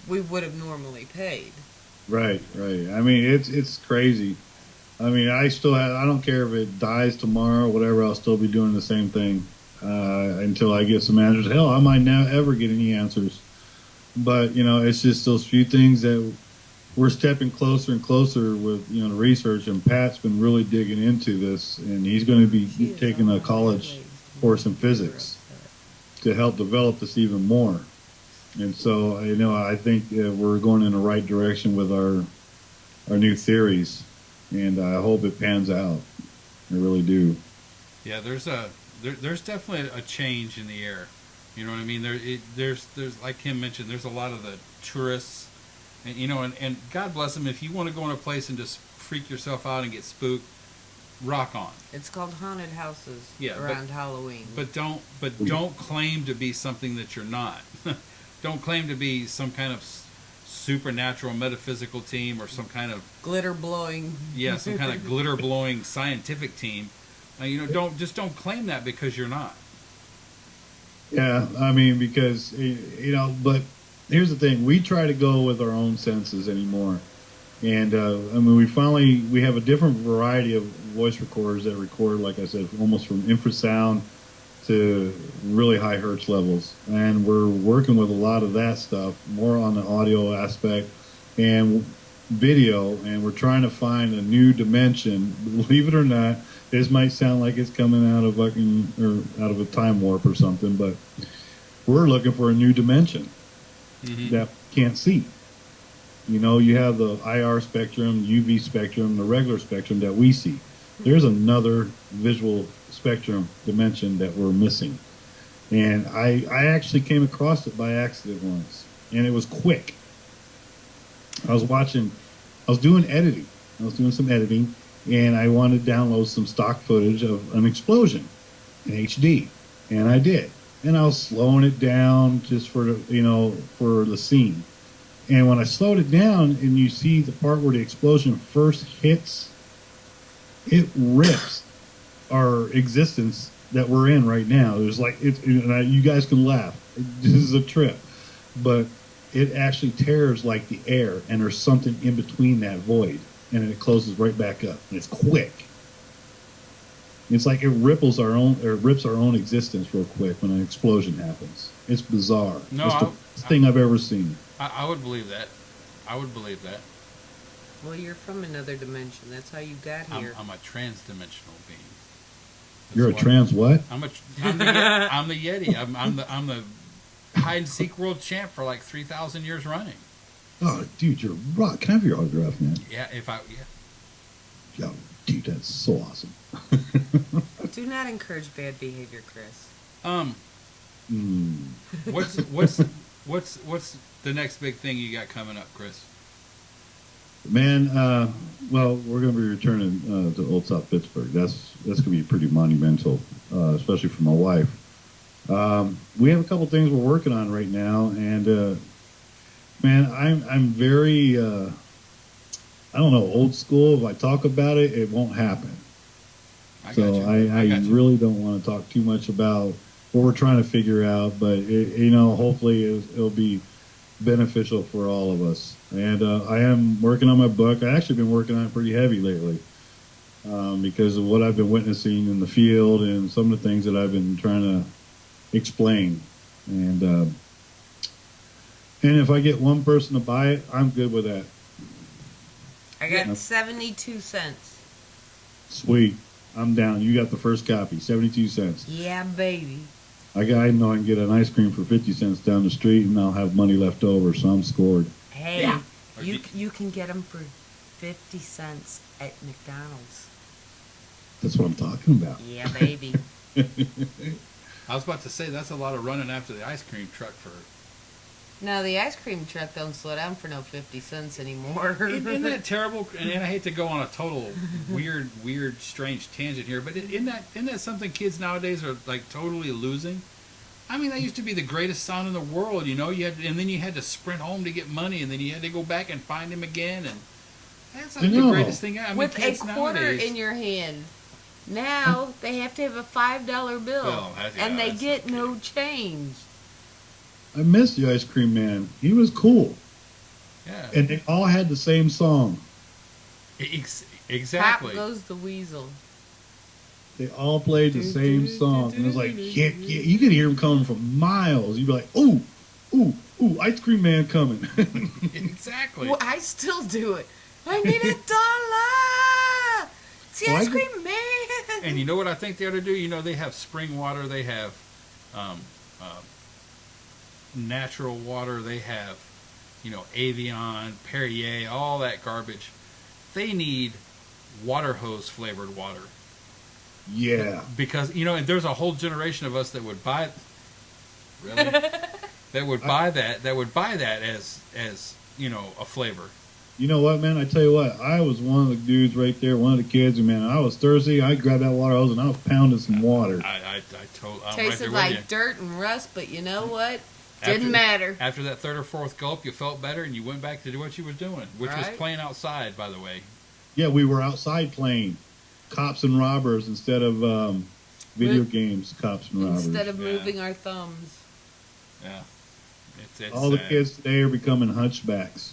we would have normally paid. Right. I mean, it's crazy. I mean, I don't care if it dies tomorrow, whatever, I'll still be doing the same thing until I get some answers. Hell, I might not ever get any answers. But, it's just those few things that we're stepping closer and closer with, the research. And Pat's been really digging into this, and he's going to be taking a college course in physics to help develop this even more. And so, I think we're going in the right direction with our new theories, and I hope it pans out. I really do. Yeah, there's definitely a change in the air. You know what I mean? There's like Kim mentioned, there's a lot of the tourists, and and God bless them. If you want to go in a place and just freak yourself out and get spooked, rock on. It's called haunted houses around Halloween. But don't claim to be something that you're not. Don't claim to be some kind of supernatural metaphysical team or some kind of glitter blowing. Yeah, some kind of glitter blowing scientific team. Don't claim that because you're not. Yeah, I mean, because, but here's the thing. We try to go with our own senses anymore. And, we have a different variety of voice recorders that record, like I said, almost from infrasound to really high hertz levels. And we're working with a lot of that stuff, more on the audio aspect. And video, and we're trying to find a new dimension. Believe it or not, this might sound like it's coming out of out of a time warp or something, but we're looking for a new dimension that we can't see. You know, you have the IR spectrum, UV spectrum, the regular spectrum that we see. There's another visual spectrum dimension that we're missing. And I actually came across it by accident once, and it was quick. I was doing editing. I was doing some editing, and I wanted to download some stock footage of an explosion in HD, and I did. And I was slowing it down just for the scene. And when I slowed it down, and you see the part where the explosion first hits, it rips our existence that we're in right now. It was like you guys can laugh. This is a trip, but it actually tears like the air, and there's something in between that void, and it closes right back up, and it's quick. It's like it rips our own existence real quick when an explosion happens. It's bizarre. No, it's the best thing I've ever seen. I would believe that. I would believe that. Well, you're from another dimension. That's how you got here. I'm a trans-dimensional being. You're a trans what? I'm the Yeti. I'm the hide and seek world champ for like 3,000 years running. Oh, dude, you're rock. Can I have your autograph, man? Yeah, Yo, dude, that's so awesome. Do not encourage bad behavior, Chris. What's the next big thing you got coming up, Chris? Man, well, we're going to be returning to Old South Pittsburgh. That's going to be pretty monumental, especially for my wife. We have a couple things we're working on right now, and man, I'm very I don't know, old school. If I talk about it, it won't happen. I really don't want to talk too much about what we're trying to figure out, but hopefully it'll be beneficial for all of us. And I am working on my book. I actually been working on it pretty heavy lately because of what I've been witnessing in the field and some of the things that I've been trying to explain. And if I get one person to buy it, I'm good with that. I got 72 cents. Sweet. I'm down. You got the first copy, 72 cents. Yeah, baby. I know I can get an ice cream for 50 cents down the street, and I'll have money left over, so I'm scored. Hey, yeah. you can get them for 50 cents at McDonald's. That's what I'm talking about. Yeah, baby. I was about to say, that's a lot of running after the ice cream truck for... No, the ice cream truck don't slow down for no 50 cents anymore. Isn't that terrible? And I hate to go on a total weird, strange tangent here, but isn't that something kids nowadays are like totally losing? I mean, that used to be the greatest sound in the world, you know. Then you had to sprint home to get money, and then you had to go back and find him again, and that's like the greatest thing. I mean, with a quarter nowadays, in your hand. Now they have to have a $5 bill, and they get no change. I miss the ice cream man. He was cool. Yeah. And they all had the same song. Exactly. Pop goes the weasel. They all played the same song. And it was like, yeah. You could hear them coming from miles. You'd be like, ooh, ice cream man coming. Exactly. Well, I still do it. I need $1. It's the ice cream man. And you know what I think they ought to do? You know, they have spring water. They have natural water. They have, Evian, Perrier, all that garbage. They need water hose flavored water. Yeah. Because, and there's a whole generation of us that would buy really that would buy that as a flavor. You know what, man? I tell you what, I was one of the dudes right there, one of the kids, and man, I was thirsty. I grabbed that water hose and I was pounding some water. I'm tasted right like dirt and rust, but you know what? Didn't matter. After that third or fourth gulp, you felt better, and you went back to do what you were doing, which was playing outside, by the way. Yeah, we were outside playing cops and robbers instead of video games, cops and robbers. Instead of moving our thumbs. Yeah. It's all the kids today are becoming hunchbacks.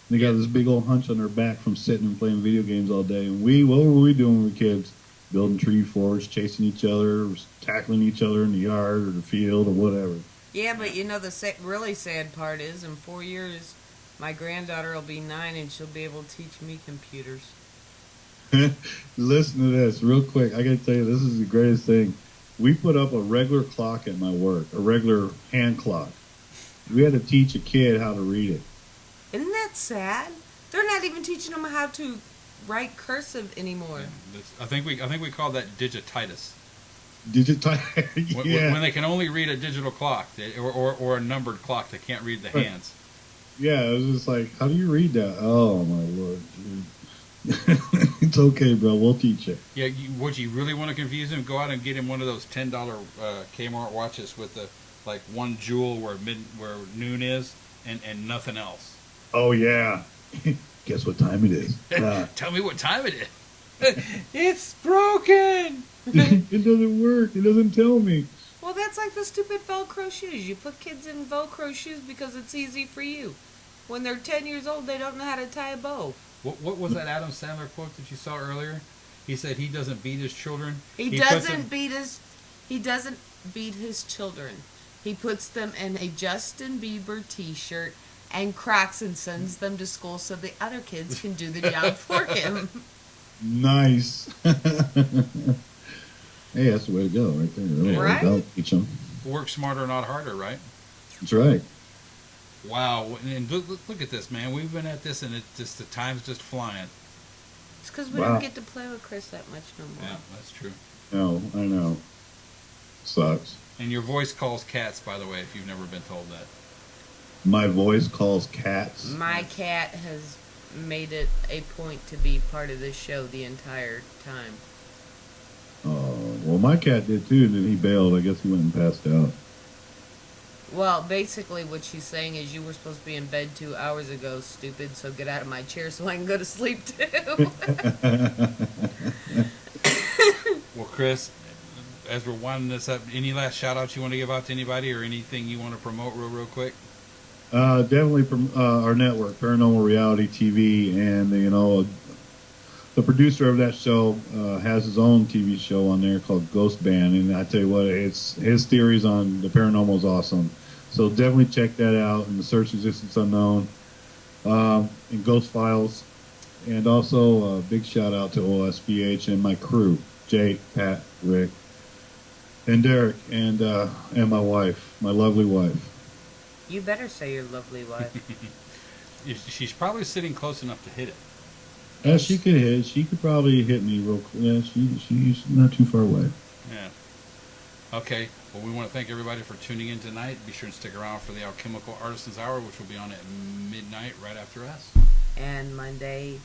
They got this big old hunch on their back from sitting and playing video games all day. And what were we doing when we were kids? Building tree forts, chasing each other, tackling each other in the yard or the field or whatever. Yeah, but the really sad part is in 4 years, My granddaughter will be 9 and she'll be able to teach me computers. Listen to this real quick. I gotta tell you, this is the greatest thing. We put up a regular clock at my work, a regular hand clock. We had to teach a kid how to read it. Isn't that sad? They're not even teaching them how to write cursive anymore. Yeah, I think we call that digititis. Yeah. When they can only read a digital clock or a numbered clock, they can't read the hands. Yeah, it was just like, how do you read that? Oh my lord, dude. It's okay, bro. We'll teach you. Yeah, would you really want to confuse him? Go out and get him one of those $10 Kmart watches with the like 1 jewel where noon is and nothing else. Oh yeah. Guess what time it is? Tell me what time it is. It's broken. It doesn't work. It doesn't tell me. Well, that's like the stupid Velcro shoes. You put kids in Velcro shoes because it's easy for you. When they're 10 years old, they don't know how to tie a bow. What was that Adam Sandler quote that you saw earlier? He said he doesn't beat his children. He doesn't beat his children. He puts them in a Justin Bieber T-shirt and Crocs and sends them to school so the other kids can do the job for him. Nice. Hey, that's the way to go, right there. Right? Don't teach them. Work smarter, not harder, right? That's right. Wow, and look at this, man. We've been at this, and the time's just flying. It's because we Wow. don't get to play with Chris that much no more. Yeah, that's true. No, I know. Sucks. And your voice calls cats, by the way, if you've never been told that. My voice calls cats. My cat has made it a point to be part of this show the entire time. Oh, well, my cat did too, and then he bailed. I guess he went and passed out. Well, basically what she's saying is you were supposed to be in bed 2 hours ago, stupid, so get out of my chair so I can go to sleep too. Well, Chris, as we're winding this up, any last shout-outs you want to give out to anybody or anything you want to promote real quick? Definitely from our network, Paranormal Reality TV, and the producer of that show has his own TV show on there called Ghost Band, and I tell you what, it's his theories on the paranormal is awesome. So definitely check that out in the Search Existence Unknown and Ghost Files, and also a big shout out to OSBH and my crew, Jake, Pat, Rick, and Derek, and my wife, my lovely wife. You better say your lovely wife. She's probably sitting close enough to hit it. Yeah, she could hit. She could probably hit me real quick. Yeah, she's not too far away. Yeah. Okay. Well, we want to thank everybody for tuning in tonight. Be sure and stick around for the Alchemical Artisans Hour, which will be on at midnight right after us. And Monday,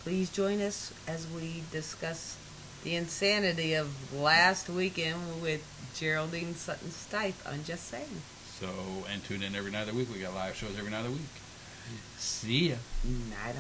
please join us as we discuss the insanity of last weekend with Geraldine Sutton-Stipe on Just Saying. So, and tune in every night of the week. We got live shows every night of the week. See ya. Night on.